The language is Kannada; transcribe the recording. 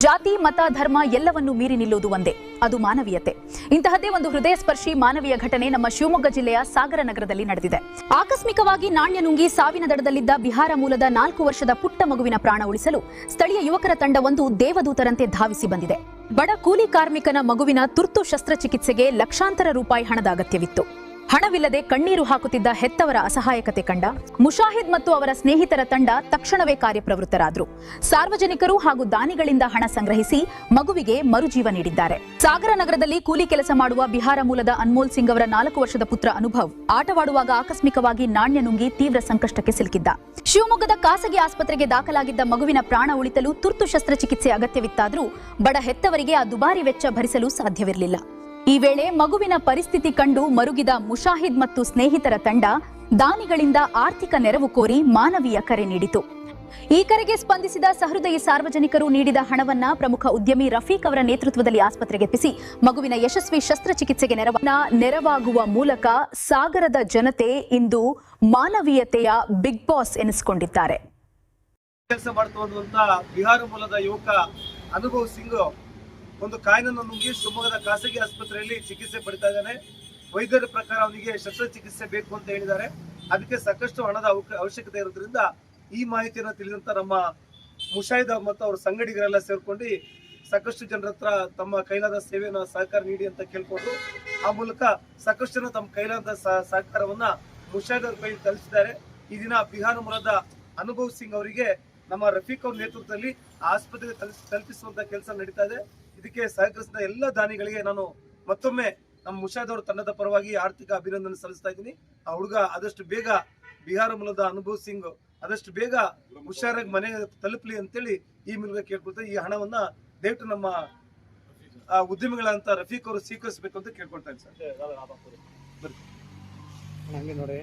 ಜಾತಿ ಮತ ಧರ್ಮ ಎಲ್ಲವನ್ನೂ ಮೀರಿ ನಿಲ್ಲುವುದು ಒಂದೇ, ಅದು ಮಾನವೀಯತೆ. ಇಂತಹದ್ದೇ ಒಂದು ಹೃದಯ ಸ್ಪರ್ಶಿ ಮಾನವೀಯ ಘಟನೆ ನಮ್ಮ ಶಿವಮೊಗ್ಗ ಜಿಲ್ಲೆಯ ಸಾಗರ ನಗರದಲ್ಲಿ ನಡೆದಿದೆ. ಆಕಸ್ಮಿಕವಾಗಿ ನಾಣ್ಯ ನುಂಗಿ ಸಾವಿನ ದಡದಲ್ಲಿದ್ದ ಬಿಹಾರ ಮೂಲದ 4 ವರ್ಷದ ಪುಟ್ಟ ಮಗುವಿನ ಪ್ರಾಣ ಉಳಿಸಲು ಸ್ಥಳೀಯ ಯುವಕರ ತಂಡವೊಂದು ದೇವದೂತರಂತೆ ಧಾವಿಸಿ ಬಂದಿದೆ. ಬಡ ಕೂಲಿ ಕಾರ್ಮಿಕನ ಮಗುವಿನ ತುರ್ತು ಶಸ್ತ್ರಚಿಕಿತ್ಸೆಗೆ ಲಕ್ಷಾಂತರ ರೂಪಾಯಿ ಹಣದ ಅಗತ್ಯವಿತ್ತು. ಹಣವಿಲ್ಲದೆ ಕಣ್ಣೀರು ಹಾಕುತ್ತಿದ್ದ ಹೆತ್ತವರ ಅಸಹಾಯಕತೆ ಕಂಡ ಮುಷಾಹಿದ್ ಮತ್ತು ಅವರ ಸ್ನೇಹಿತರ ತಂಡ ತಕ್ಷಣವೇ ಕಾರ್ಯಪ್ರವೃತ್ತರಾದರು. ಸಾರ್ವಜನಿಕರು ಹಾಗೂ ದಾನಿಗಳಿಂದ ಹಣ ಸಂಗ್ರಹಿಸಿ ಮಗುವಿಗೆ ಮರುಜೀವ ನೀಡಿದ್ದಾರೆ. ಸಾಗರ ನಗರದಲ್ಲಿ ಕೂಲಿ ಕೆಲಸ ಮಾಡುವ ಬಿಹಾರ ಮೂಲದ ಅನ್ಮೋಲ್ ಸಿಂಗ್ ಅವರ 4 ವರ್ಷದ ಪುತ್ರ ಅನುಭವ್ ಆಟವಾಡುವಾಗ ಆಕಸ್ಮಿಕವಾಗಿ ನಾಣ್ಯ ನುಂಗಿ ತೀವ್ರ ಸಂಕಷ್ಟಕ್ಕೆ ಸಿಲುಕಿದ್ದ. ಶಿವಮೊಗ್ಗದ ಖಾಸಗಿ ಆಸ್ಪತ್ರೆಗೆ ದಾಖಲಾಗಿದ್ದ ಮಗುವಿನ ಪ್ರಾಣ ಉಳಿಸಲು ತುರ್ತು ಶಸ್ತ್ರಚಿಕಿತ್ಸೆ ಅಗತ್ಯವಿತ್ತಾದರೂ ಬಡ ಹೆತ್ತವರಿಗೆ ಆ ದುಬಾರಿ ವೆಚ್ಚ ಭರಿಸಲು ಸಾಧ್ಯವಿರಲಿಲ್ಲ. ಈ ವೇಳೆ ಮಗುವಿನ ಪರಿಸ್ಥಿತಿ ಕಂಡು ಮರುಗಿದ ಮುಷಾಹಿದ್ ಮತ್ತು ಸ್ನೇಹಿತರ ತಂಡ ದಾನಿಗಳಿಂದ ಆರ್ಥಿಕ ನೆರವು ಕೋರಿ ಮಾನವೀಯ ಕರೆ ನೀಡಿತು. ಈ ಕರೆಗೆ ಸ್ಪಂದಿಸಿದ ಸಹೃದಯಿ ಸಾರ್ವಜನಿಕರು ನೀಡಿದ ಹಣವನ್ನ ಪ್ರಮುಖ ಉದ್ಯಮಿ ರಫೀಕ್ ಅವರ ನೇತೃತ್ವದಲ್ಲಿ ಆಸ್ಪತ್ರೆಗೆ ಎತ್ತಿಸಿ ಮಗುವಿನ ಯಶಸ್ವಿ ಶಸ್ತ್ರಚಿಕಿತ್ಸೆಗೆ ನೆರವಾಗುವ ಮೂಲಕ ಸಾಗರದ ಜನತೆ ಇಂದು ಮಾನವೀಯತೆಯ ಬಿಗ್ ಬಾಸ್ ಎನಿಸಿಕೊಂಡಿದ್ದಾರೆ. ಕೆಲಸ ಮಾಡುತ್ತಿರುವಂತಹ ಬಿಹಾರ ಮೂಲದ ಯುವಕ ಅನುಭವ್ ಸಿಂಗ್ ಒಂದು ಕಾಯಿನನ್ನು ನುಂಗಿ ಶಿವಮೊಗ್ಗದ ಖಾಸಗಿ ಆಸ್ಪತ್ರೆಯಲ್ಲಿ ಚಿಕಿತ್ಸೆ ಪಡಿತಾ ಇದ್ದಾನೆ. ವೈದ್ಯರ ಪ್ರಕಾರ ಅವನಿಗೆ ಶಸ್ತ್ರಚಿಕಿತ್ಸೆ ಬೇಕು ಅಂತ ಹೇಳಿದ್ದಾರೆ. ಅದಕ್ಕೆ ಸಾಕಷ್ಟು ಹಣದ ಅವಶ್ಯಕತೆ ಇರೋದ್ರಿಂದ ಈ ಮಾಹಿತಿಯನ್ನು ತಿಳಿದಂತ ನಮ್ಮ ಮುಷಾಹಿದ್ ಮತ್ತು ಅವ್ರ ಸಂಗಡಿಗರೆಲ್ಲ ಸೇರ್ಕೊಂಡು ಸಾಕಷ್ಟು ಜನರ ಹತ್ರ ತಮ್ಮ ಕೈಲಾದ ಸೇವೆಯನ್ನು ಸಹಕಾರ ನೀಡಿ ಅಂತ ಕೇಳ್ಕೊಂಡು ಆ ಮೂಲಕ ಸಾಕಷ್ಟು ಜನ ತಮ್ಮ ಕೈಲಾದ ಸಹಕಾರವನ್ನ ಮುಷಾಹಿದ್ ಅವ್ರ ಕೈ ತಲುಪಿಸಿದ್ದಾರೆ. ಈ ದಿನ ಬಿಹಾರ ಮೂಲದ ಅನುಭವ್ ಸಿಂಗ್ ಅವರಿಗೆ ನಮ್ಮ ರಫೀಕ್ ಅವ್ರ ನೇತೃತ್ವದಲ್ಲಿ ಆಸ್ಪತ್ರೆಗೆ ತಲುಪಿಸುವಂತ ಕೆಲಸ ನಡೀತಾ ಇದೆ. ಇದಕ್ಕೆ ಸಹಕರಿಸಿದ ಎಲ್ಲ ದಾನಿಗಳಿಗೆ ನಾನು ಮತ್ತೊಮ್ಮೆ ನಮ್ಮ ಮುಷಾಹಿದ್ ಅವರ ತಂಡದ ಪರವಾಗಿ ಆರ್ಥಿಕ ಅಭಿನಂದನೆ ಸಲ್ಲಿಸ್ತಾ ಇದ್ದೀನಿ. ಆ ಹುಡುಗ ಆದಷ್ಟು ಬೇಗ ಬಿಹಾರ ಮೂಲದ ಅನುಭವ್ ಸಿಂಗ್ ಆದಷ್ಟು ಬೇಗ ಹುಷಾರಾಗಿ ಮನೆಗೆ ತಲುಪಲಿ ಅಂತೇಳಿ ಈ ಮೂಲಕ ಕೇಳ್ಕೊಳ್ತಾರೆ. ಈ ಹಣವನ್ನ ದಯವಿಟ್ಟು ನಮ್ಮ ಉದ್ಯಮಿಗಳಂತ ರಫೀಕ್ ಅವರು ಸ್ವೀಕರಿಸಬೇಕು ಅಂತ ಕೇಳ್ಕೊಳ್ತಾ ಇದ್ದೀನಿ ಸರ್. ಹಂಗೆ ನೋಡಿ.